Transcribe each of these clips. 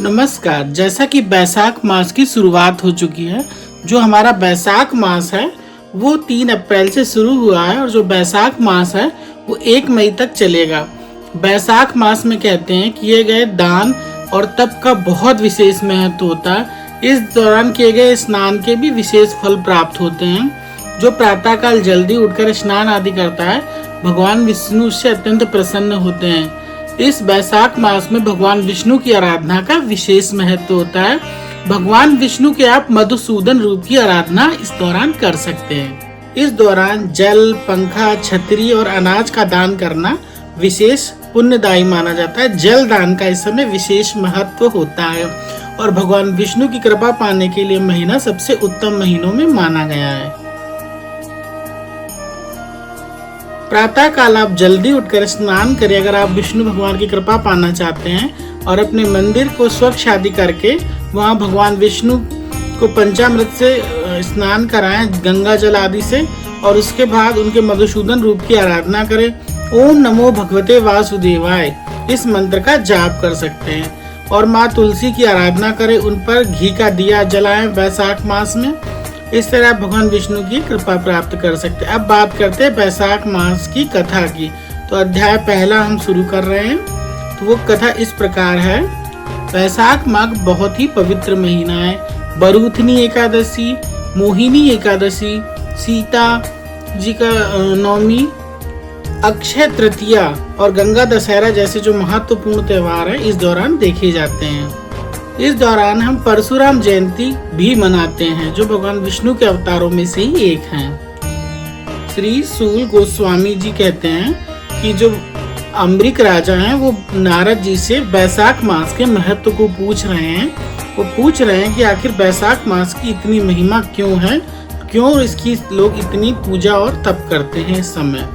नमस्कार। जैसा कि बैसाख मास की शुरुआत हो चुकी है, जो हमारा बैसाख मास है वो 3 अप्रैल से शुरू हुआ है और जो बैसाख मास है वो 1 मई तक चलेगा। बैसाख मास में कहते हैं किए गए दान और तप का बहुत विशेष महत्व होता है। इस दौरान किए गए स्नान के भी विशेष फल प्राप्त होते हैं। जो प्रातःकाल जल्दी उठकर स्नान आदि करता है, भगवान विष्णु उससे अत्यंत प्रसन्न होते हैं। इस बैसाख मास में भगवान विष्णु की आराधना का विशेष महत्व होता है। भगवान विष्णु के आप मधुसूदन रूप की आराधना इस दौरान कर सकते हैं। इस दौरान जल, पंखा, छतरी और अनाज का दान करना विशेष पुण्यदायी माना जाता है। जल दान का इस समय विशेष महत्व होता है और भगवान विष्णु की कृपा पाने के लिए महीना सबसे उत्तम महीनों में माना गया है। प्रातः काल आप जल्दी उठकर स्नान करें अगर आप विष्णु भगवान की कृपा पाना चाहते हैं, और अपने मंदिर को स्वच्छ आदि करके वहां भगवान विष्णु को पंचामृत से स्नान कराएं, गंगा जल आदि से, और उसके बाद उनके मधुसूदन रूप की आराधना करें। ओम नमो भगवते वासुदेवाय इस मंत्र का जाप कर सकते हैं और माँ तुलसी की आराधना करें, उन पर घी का दिया जलाएं बैसाख मास में। इस तरह आप भगवान विष्णु की कृपा प्राप्त कर सकते हैं। अब बात करते हैं बैसाख मास की कथा की। तो अध्याय पहला हम शुरू कर रहे हैं। तो वो कथा इस प्रकार है। बैसाख मास बहुत ही पवित्र महीना है। बरूथनी एकादशी, मोहिनी एकादशी, सीता जी का नवमी, अक्षय तृतीया और गंगा दशहरा जैसे जो महत्वपूर्ण त्योहार है इस दौरान देखे जाते हैं। इस दौरान हम परशुराम जयंती भी मनाते हैं, जो भगवान विष्णु के अवतारों में से ही एक हैं। श्री सूल गोस्वामी जी कहते हैं कि जो अम्बरीक राजा हैं वो नारद जी से बैसाख मास के महत्व को पूछ रहे हैं। वो पूछ रहे हैं कि आखिर बैसाख मास की इतनी महिमा क्यों है, क्यों इसकी लोग इतनी पूजा और तप करते हैं इस समय।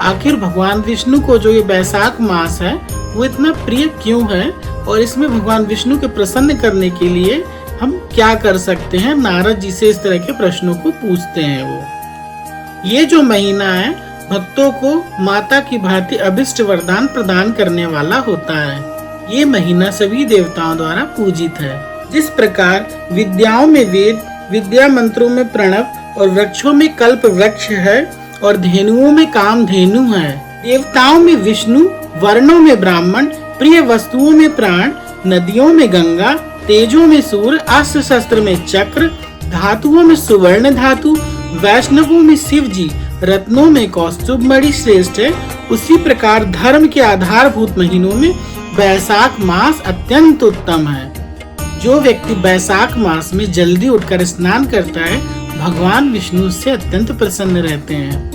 आखिर भगवान विष्णु को जो ये बैसाख मास है वो इतना प्रिय क्यों है और इसमें भगवान विष्णु के प्रसन्न करने के लिए हम क्या कर सकते हैं। नारद जी से इस तरह के प्रश्नों को पूछते हैं वो। ये जो महीना है भक्तों को माता की भांति अभिष्ट वरदान प्रदान करने वाला होता है। ये महीना सभी देवताओं द्वारा पूजित है। जिस प्रकार विद्याओं में वेद, विद्या मंत्रों में प्रणव और वृक्षों में कल्प वृक्ष है और धेनुओं में कामधेनु है। देवताओं में विष्णु, वर्णों में ब्राह्मण, प्रिय वस्तुओं में प्राण, नदियों में गंगा, तेजों में सूर्य, अस्त्र शस्त्र में चक्र, धातुओं में सुवर्ण धातु, वैष्णवों में शिव जी, रत्नों में कौस्तुभ मणि श्रेष्ठ है। उसी प्रकार धर्म के आधारभूत महीनों में बैसाख मास अत्यंत उत्तम है। जो व्यक्ति बैसाख मास में जल्दी उठकर स्नान करता है, भगवान विष्णु से अत्यंत प्रसन्न रहते हैं।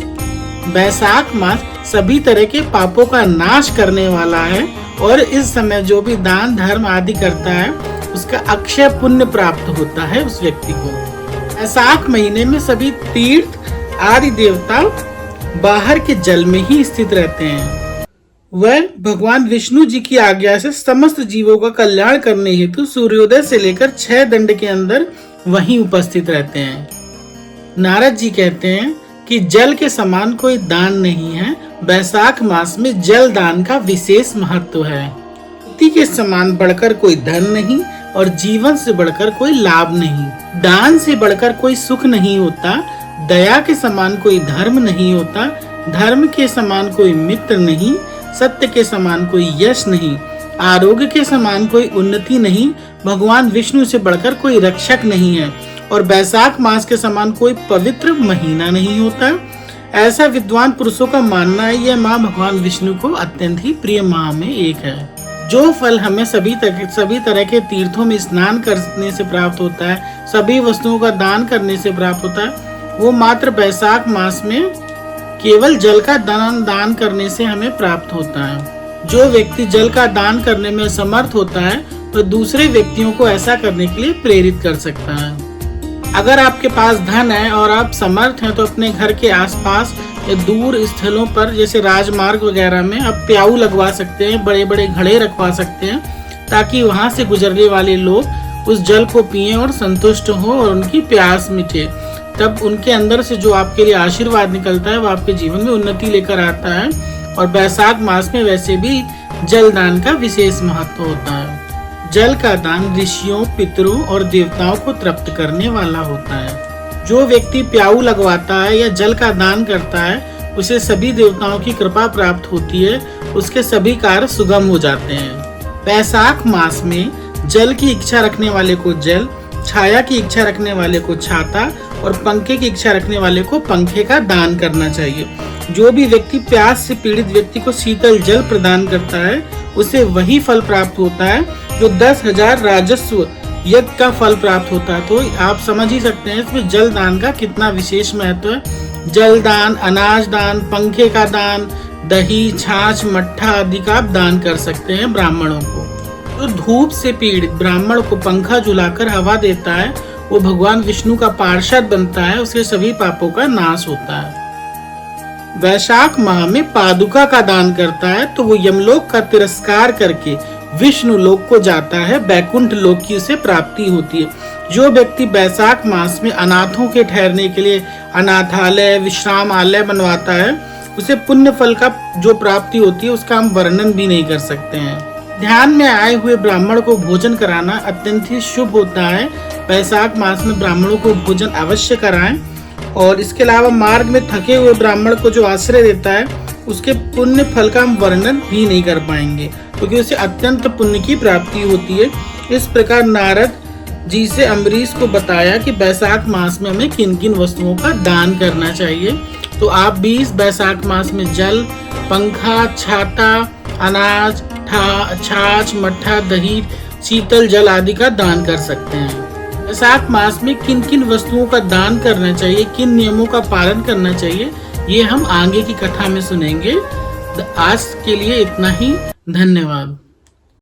बैसाख मास सभी तरह के पापों का नाश करने वाला है और इस समय जो भी दान धर्म आदि करता है उसका अक्षय पुण्य प्राप्त होता है उस व्यक्ति को। बैसाख महीने में सभी तीर्थ आदि देवता बाहर के जल में ही स्थित रहते हैं। वह भगवान विष्णु जी की आज्ञा से समस्त जीवों का कल्याण करने हेतु सूर्योदय से लेकर 6 दंड के अंदर वहीं उपस्थित रहते हैं। नारद जी कहते हैं कि जल के समान कोई दान नहीं है। बैसाख मास में जल दान का विशेष महत्व है। खेती के समान बढ़कर कोई धन नहीं और जीवन से बढ़कर कोई लाभ नहीं। दान से बढ़कर कोई सुख नहीं होता। दया के समान कोई धर्म नहीं होता। धर्म के समान कोई मित्र नहीं। सत्य के समान कोई यश नहीं। आरोग्य के समान कोई उन्नति नहीं। भगवान विष्णु से बढ़कर कोई रक्षक नहीं है और बैसाख मास के समान कोई पवित्र महीना नहीं होता। ऐसा विद्वान पुरुषों का मानना है यह माँ भगवान विष्णु को अत्यंत ही प्रिय माँ में एक है। जो फल हमें सभी तरह के तीर्थों में स्नान करने से प्राप्त होता है, सभी वस्तुओं का दान करने से प्राप्त होता है, वो मात्र बैसाख मास में केवल जल का दान करने से हमें प्राप्त होता है। जो व्यक्ति जल का दान करने में समर्थ होता है वह दूसरे व्यक्तियों को ऐसा करने के लिए प्रेरित कर सकता है। अगर आपके पास धन है और आप समर्थ हैं तो अपने घर के आसपास या दूर स्थलों पर जैसे राजमार्ग वगैरह में आप प्याऊ लगवा सकते हैं, बड़े बड़े घड़े रखवा सकते हैं, ताकि वहां से गुजरने वाले लोग उस जल को पिएं और संतुष्ट हो और उनकी प्यास मिटे। तब उनके अंदर से जो आपके लिए आशीर्वाद निकलता है वो आपके जीवन में उन्नति लेकर आता है। और बैसाख मास में वैसे भी जल दान का विशेष महत्व होता है। जल का दान ऋषियों, पितरों और देवताओं को तृप्त करने वाला होता है। जो व्यक्ति प्याऊ लगवाता है या जल का दान करता है, उसे सभी देवताओं की कृपा प्राप्त होती है, उसके सभी कार्य सुगम हो जाते हैं। वैशाख मास में जल की इच्छा रखने वाले को जल, छाया की इच्छा रखने वाले को छाता और पंखे की इच्छा रखने वाले को पंखे का दान करना चाहिए। जो भी व्यक्ति प्यास से पीड़ित व्यक्ति को शीतल जल प्रदान करता है, उसे वही फल प्राप्त होता है जो 10,000 राजस्व यज्ञ का फल प्राप्त होता है। तो आप समझ ही सकते हैं इसमें जल दान का कितना विशेष महत्व है। जल दान, अनाज दान, पंखे का दान, दही, छाछ, मट्ठा आदि का आप दान कर सकते हैं ब्राह्मणों को। तो धूप से पीड़ित ब्राह्मण को पंखा झुलाकर हवा देता है, वो भगवान विष्णु का पार्षद बनता है, उसके सभी पापों का नाश होता है। वैशाख माह में पादुका का दान करता है तो वो यमलोक का तिरस्कार करके विष्णु लोक को जाता है, बैकुंठ लोक की उसे प्राप्ति होती है। जो व्यक्ति वैशाख मास में अनाथों के ठहरने के लिए अनाथालय, विश्रामालय बनवाता है, उसे पुण्य फल का जो प्राप्ति होती है उसका हम वर्णन भी नहीं कर सकते हैं। ध्यान में आए हुए ब्राह्मण को भोजन कराना अत्यंत ही शुभ होता है। वैशाख मास में ब्राह्मणों को भोजन अवश्य कराएं। और इसके अलावा मार्ग में थके हुए ब्राह्मण को जो आश्रय देता है, उसके पुण्य फल का हम वर्णन भी नहीं कर पाएंगे, क्योंकि उसे अत्यंत पुण्य की प्राप्ति होती है। इस प्रकार नारद जी से अम्बरीश को बताया कि वैशाख मास में हमें किन किन वस्तुओं का दान करना चाहिए। तो आप भी इस वैशाख मास में जल, पंखा, छाता, अनाज, छाछ, मट्ठा, दही, शीतल जल आदि का दान कर सकते हैं। वैशाख मास में किन किन वस्तुओं का दान करना चाहिए, किन नियमों का पालन करना चाहिए, ये हम आगे की कथा में सुनेंगे। आज के लिए इतना ही। धन्यवाद।